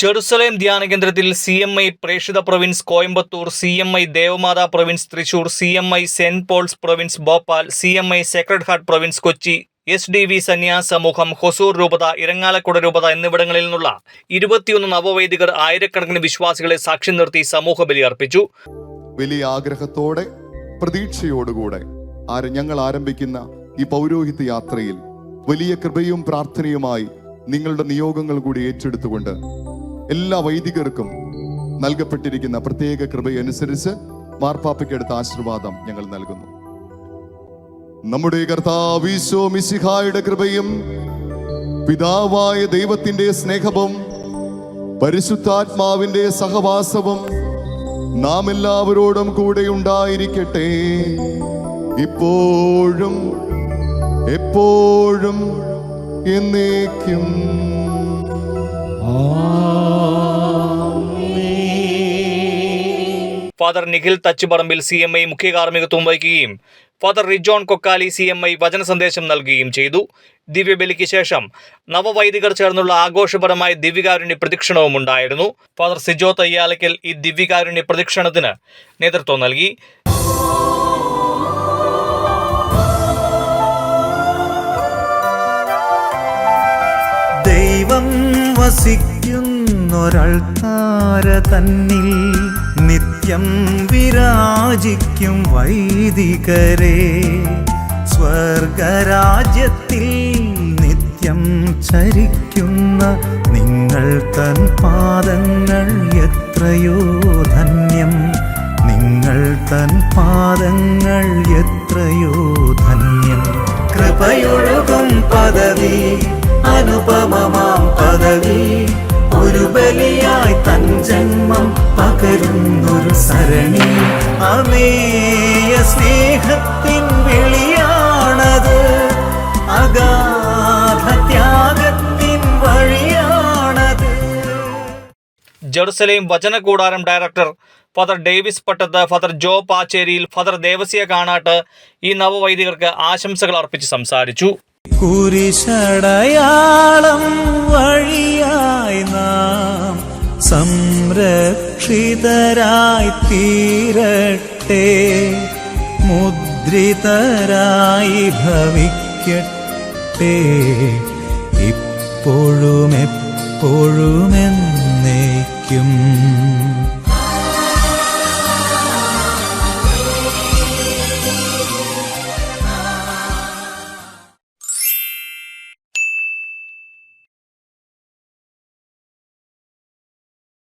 Jerusalem ധ്യാന കേന്ദ്രത്തിൽ CMI Prekshitha province Coimbatore, CMI Devamatha province Thrissur, CMI Saint Paul's province Bhopal, CMI Sacred Heart province Kochi, SDV സന്യാസ സമൂഹം, ഹൊസൂർ രൂപത, ഇരങ്ങാലക്കുട രൂപത എന്നിവിടങ്ങളിൽ നിന്നുള്ള 21 നവവൈദികർ ആയിരക്കണക്കിന് വിശ്വാസികളെ സാക്ഷ്യം നിർത്തി സമൂഹ ബലി അർപ്പിച്ചു. വലിയ ആഗ്രഹത്തോടെ പ്രതീക്ഷയോടുകൂടെ ഞങ്ങൾ ആരംഭിക്കുന്ന ഈ പൗരോഹിത്യ യാത്രയിൽ വലിയ കൃപയും പ്രാർത്ഥനയുമായി നിങ്ങളുടെ നിയോഗങ്ങൾ കൂടി ഏറ്റെടുത്തുകൊണ്ട് എല്ലാ വൈദികർക്കും നൽകപ്പെട്ടിരിക്കുന്ന പ്രത്യേക കൃപയനുസരിച്ച് മാർപ്പാപ്പയ്ക്കെടുത്ത ആശീർവാദം ഞങ്ങൾ നൽകുന്നു. നമ്മുടെ കർത്താവ് ഈശോ മിശിഹായുടെ കൃപയും പിതാവായ ദൈവത്തിന്റെ സ്നേഹവും പരിശുദ്ധാത്മാവിന്റെ സഹവാസവും നാം എല്ലാവരോടും കൂടെ ഉണ്ടായിരിക്കട്ടെ, ഇപ്പോഴും എപ്പോഴും എന്നേക്കും. ഫാദർ നിഖിൽ തച്ചുപറമ്പിൽ CMI മുഖ്യ കാർമ്മികത്വം വഹിക്കുകയും ഫാദർ റിജോൺ കൊക്കാലി CMI വചന സന്ദേശം നൽകുകയും ചെയ്തു. ദിവ്യബലിക്ക് ശേഷം നവവൈദികർ ചേർന്നുള്ള ആഘോഷപരമായ ദിവ്യകാരുണ്യ പ്രദക്ഷിണവും ഉണ്ടായിരുന്നു. ഫാദർ സിജോ തയ്യാലക്കൽ ഈ ദിവ്യകാരുണ്യ പ്രദക്ഷിണത്തിന് നേതൃത്വം നൽകി. ദൈവം വസിക്കുന്നൊരൾത്താര തന്നിൽ നിത്യം വിരാജിക്കും വൈദികരെ, സ്വർഗരാജ്യത്തിൽ നിത്യം ചരിക്കുന്ന നിങ്ങൾ തൻ പാദങ്ങൾ എത്രയോ ധന്യം, നിങ്ങൾ തൻ പാദങ്ങൾ എത്രയോ ധന്യം. കൃപയൊഴുകും പദവി, അനുപമമാം പദവി, ഒരു ബലിയായി തൻ ജന്മം പകരുന്നൊരു സരണി. അമേയ സ്നേഹത്തിൻ വിളിയാണത്, അഗാധ ത്യാഗത്തിൻ വഴിയാണത്. Jerusalem Vachanakoodaram director father Davis Pattath, father Jo Pacheriyil, father Devasia Kanatt ഈ നവവൈദികർക്ക് ആശംസകൾ അർപ്പിച്ച് സംസാരിച്ചു. കുരിശടയാളം വഴിയായി നാം സംരക്ഷിതരായി തീരട്ടെ, മുദ്രിതരായി ഭവിക്കട്ടെ, ഇപ്പോഴും എപ്പോഴും എന്നേക്കും.